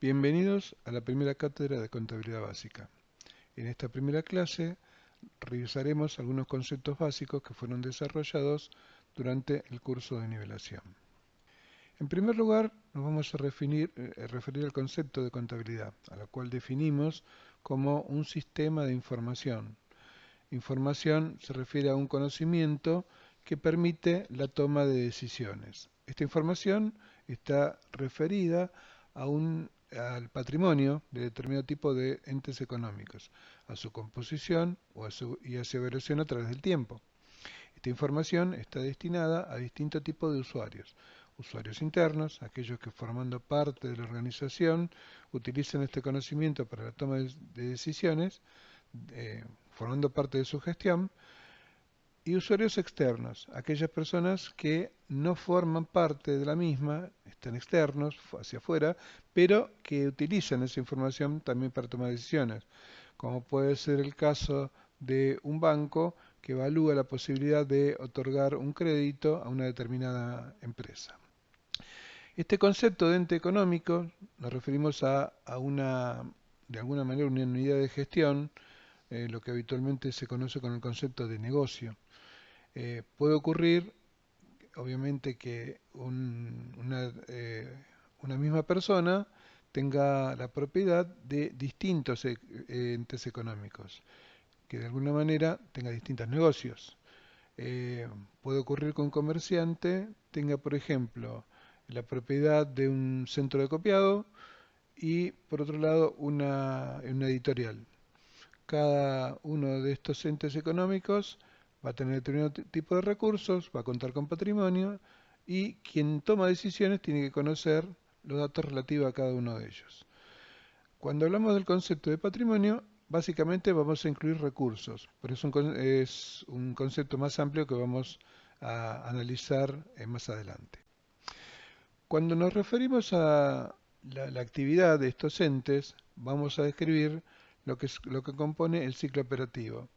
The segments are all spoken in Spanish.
Bienvenidos a la primera cátedra de Contabilidad Básica. En esta primera clase revisaremos algunos conceptos básicos que fueron desarrollados durante el curso de nivelación. En primer lugar, nos vamos a referir al concepto de contabilidad, a la cual definimos como un sistema de información. Información se refiere a un conocimiento que permite la toma de decisiones. Esta información está referida al patrimonio de determinado tipo de entes económicos, a su composición y a su evaluación a través del tiempo. Esta información está destinada a distintos tipos de usuarios. Usuarios internos, aquellos que formando parte de la organización utilizan este conocimiento para la toma de decisiones, formando parte de su gestión, y usuarios externos, aquellas personas que no forman parte de la misma, están externos, hacia afuera, pero que utilizan esa información también para tomar decisiones, como puede ser el caso de un banco que evalúa la posibilidad de otorgar un crédito a una determinada empresa. Este concepto de ente económico nos referimos a una, de alguna manera, una unidad de gestión, lo que habitualmente se conoce con el concepto de negocio. Puede ocurrir, obviamente, que una misma persona tenga la propiedad de distintos entes económicos, que de alguna manera tenga distintos negocios. Puede ocurrir que un comerciante tenga, por ejemplo, la propiedad de un centro de copiado y, por otro lado, una editorial. Cada uno de estos entes económicos va a tener determinado tipo de recursos, va a contar con patrimonio y quien toma decisiones tiene que conocer los datos relativos a cada uno de ellos. Cuando hablamos del concepto de patrimonio, básicamente vamos a incluir recursos, pero es un concepto más amplio que vamos a analizar más adelante. Cuando nos referimos a la actividad de estos entes, vamos a describir lo que compone el ciclo operativo.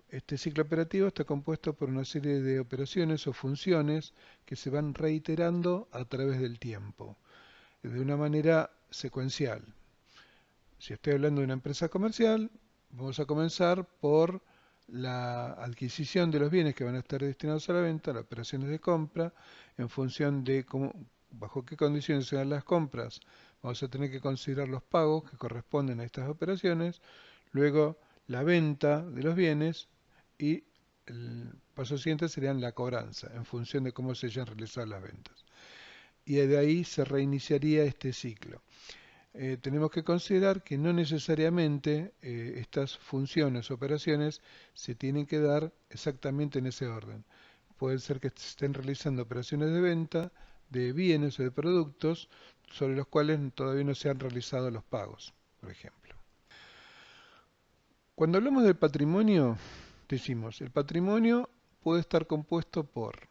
Este ciclo operativo está compuesto por una serie de operaciones o funciones que se van reiterando a través del tiempo, de una manera secuencial. Si estoy hablando de una empresa comercial, vamos a comenzar por la adquisición de los bienes que van a estar destinados a la venta, las operaciones de compra, en función de bajo qué condiciones se dan las compras. Vamos a tener que considerar los pagos que corresponden a estas operaciones, luego la venta de los bienes y el paso siguiente serían la cobranza, en función de cómo se hayan realizado las ventas. Y de ahí se reiniciaría este ciclo. Tenemos que considerar que no necesariamente estas funciones o operaciones se tienen que dar exactamente en ese orden. Puede ser que se estén realizando operaciones de venta de bienes o de productos sobre los cuales todavía no se han realizado los pagos, por ejemplo. Cuando hablamos del patrimonio, decimos, el patrimonio puede estar compuesto por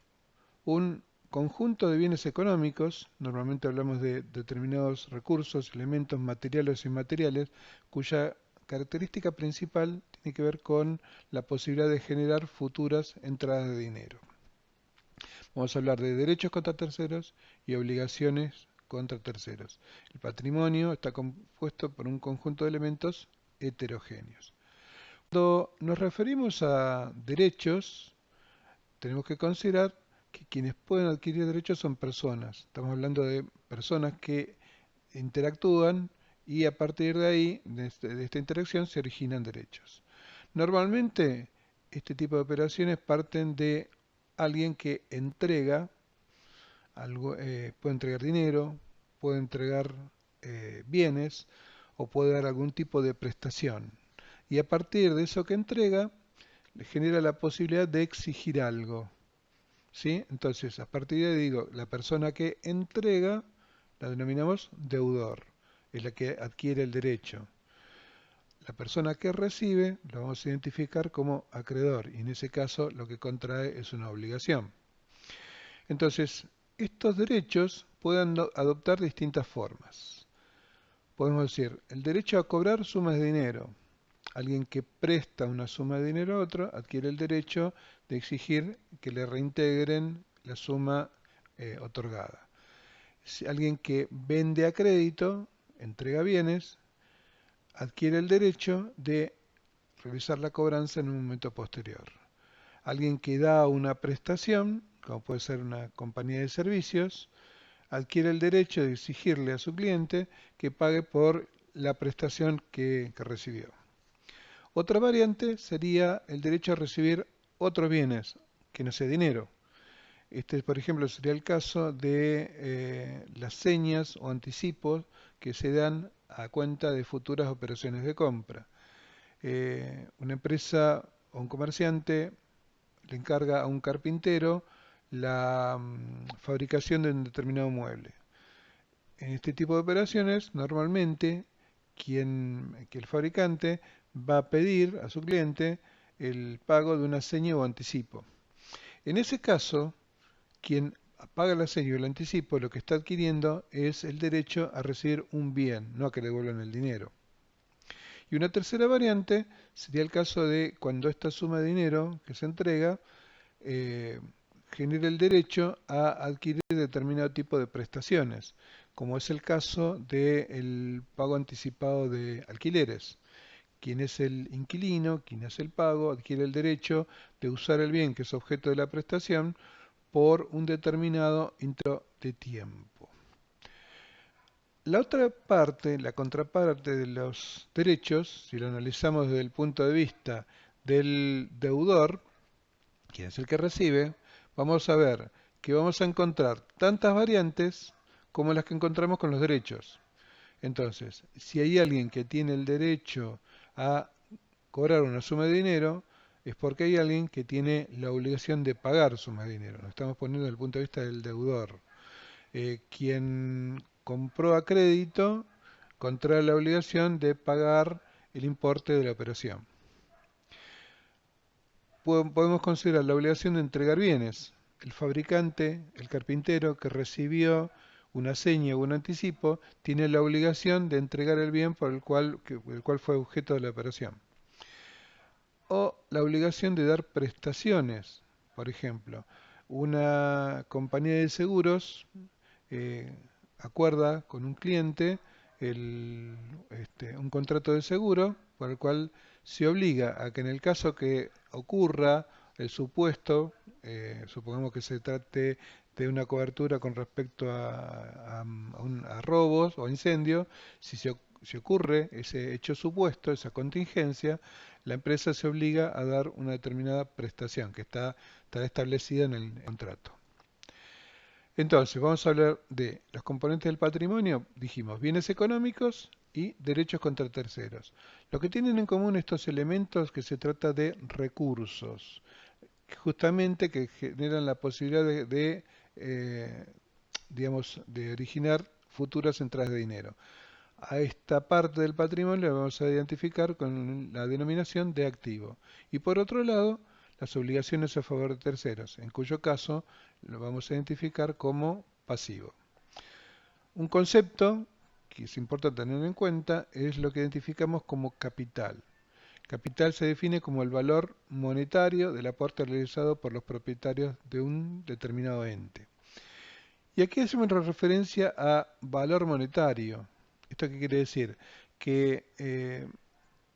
un conjunto de bienes económicos, normalmente hablamos de determinados recursos, elementos materiales o inmateriales, cuya característica principal tiene que ver con la posibilidad de generar futuras entradas de dinero. Vamos a hablar de derechos contra terceros y obligaciones contra terceros. El patrimonio está compuesto por un conjunto de elementos heterogéneos. Cuando nos referimos a derechos, tenemos que considerar que quienes pueden adquirir derechos son personas. Estamos hablando de personas que interactúan y a partir de ahí, de esta interacción, se originan derechos. Normalmente, este tipo de operaciones parten de alguien que entrega algo, puede entregar dinero, puede entregar bienes o puede dar algún tipo de prestación. Y a partir de eso que entrega, le genera la posibilidad de exigir algo. ¿Sí? Entonces, a partir de ahí digo, la persona que entrega la denominamos deudor, es la que adquiere el derecho. La persona que recibe lo vamos a identificar como acreedor y en ese caso lo que contrae es una obligación. Entonces, estos derechos pueden adoptar distintas formas. Podemos decir, el derecho a cobrar sumas de dinero. Alguien que presta una suma de dinero a otro adquiere el derecho de exigir que le reintegren la suma otorgada. Si alguien que vende a crédito entrega bienes, adquiere el derecho de realizar la cobranza en un momento posterior. Alguien que da una prestación, como puede ser una compañía de servicios, adquiere el derecho de exigirle a su cliente que pague por la prestación que recibió. Otra variante sería el derecho a recibir otros bienes, que no sea dinero. Este, por ejemplo, sería el caso de las señas o anticipos que se dan a cuenta de futuras operaciones de compra. Una empresa o un comerciante le encarga a un carpintero la fabricación de un determinado mueble. En este tipo de operaciones, normalmente, que el fabricante va a pedir a su cliente el pago de una seña o anticipo. En ese caso, quien paga la seña o el anticipo lo que está adquiriendo es el derecho a recibir un bien, no a que le devuelvan el dinero. Y una tercera variante sería el caso de cuando esta suma de dinero que se entrega eh, genera el derecho a adquirir determinado tipo de prestaciones, como es el caso del pago anticipado de alquileres. Quien es el inquilino, quien hace el pago, adquiere el derecho de usar el bien que es objeto de la prestación por un determinado intervalo de tiempo. La otra parte, la contraparte de los derechos, si lo analizamos desde el punto de vista del deudor, quien es el que recibe, vamos a ver que vamos a encontrar tantas variantes como las que encontramos con los derechos. Entonces, si hay alguien que tiene el derecho a cobrar una suma de dinero, es porque hay alguien que tiene la obligación de pagar suma de dinero. Nos estamos poniendo desde el punto de vista del deudor. Quien compró a crédito contrae la obligación de pagar el importe de la operación. Podemos considerar la obligación de entregar bienes. El fabricante, el carpintero que recibió una seña o un anticipo, tiene la obligación de entregar el bien por el cual fue objeto de la operación. O la obligación de dar prestaciones. Por ejemplo, una compañía de seguros eh, acuerda con un cliente un contrato de seguro por el cual se obliga a que en el caso que ocurra el supuesto, supongamos que se trate de una cobertura con respecto a robos o a incendios, si ocurre ese hecho supuesto, esa contingencia, la empresa se obliga a dar una determinada prestación que está establecida en el contrato. Entonces, vamos a hablar de los componentes del patrimonio, dijimos, bienes económicos y derechos contra terceros. Lo que tienen en común estos elementos es que se trata de recursos, justamente que generan la posibilidad eh, digamos, de originar futuras entradas de dinero. A esta parte del patrimonio la vamos a identificar con la denominación de activo. Y por otro lado, las obligaciones a favor de terceros, en cuyo caso lo vamos a identificar como pasivo. Un concepto que es importante tener en cuenta es lo que identificamos como capital. Capital se define como el valor monetario del aporte realizado por los propietarios de un determinado ente. Y aquí hacemos referencia a valor monetario. ¿Esto qué quiere decir? Que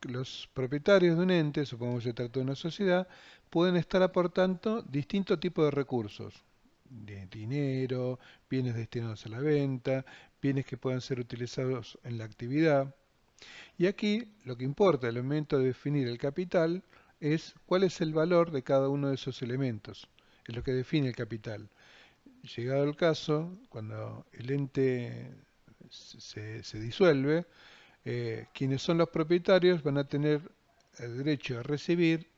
los propietarios de un ente, supongamos que se trata de una sociedad, pueden estar aportando distintos tipos de recursos. De dinero, bienes destinados a la venta, bienes que puedan ser utilizados en la actividad. Y aquí lo que importa al momento de definir el capital es cuál es el valor de cada uno de esos elementos. Es lo que define el capital. Llegado el caso, cuando el ente se disuelve, quienes son los propietarios van a tener el derecho a recibir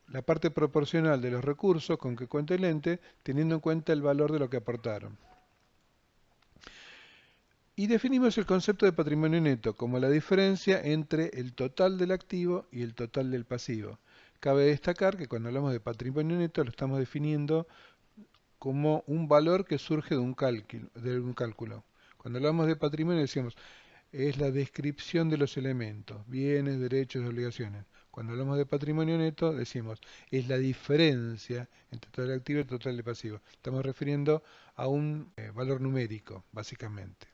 la parte proporcional de los recursos con que cuenta el ente, teniendo en cuenta el valor de lo que aportaron. Y definimos el concepto de patrimonio neto como la diferencia entre el total del activo y el total del pasivo. Cabe destacar que cuando hablamos de patrimonio neto lo estamos definiendo como un valor que surge de un cálculo. Cuando hablamos de patrimonio decimos es la descripción de los elementos, bienes, derechos y obligaciones. Cuando hablamos de patrimonio neto decimos es la diferencia entre total activo y total de pasivo. Estamos refiriendo a un valor numérico, básicamente.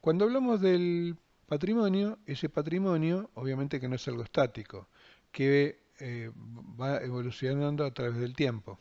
Cuando hablamos del patrimonio, ese patrimonio obviamente que no es algo estático, que va evolucionando a través del tiempo.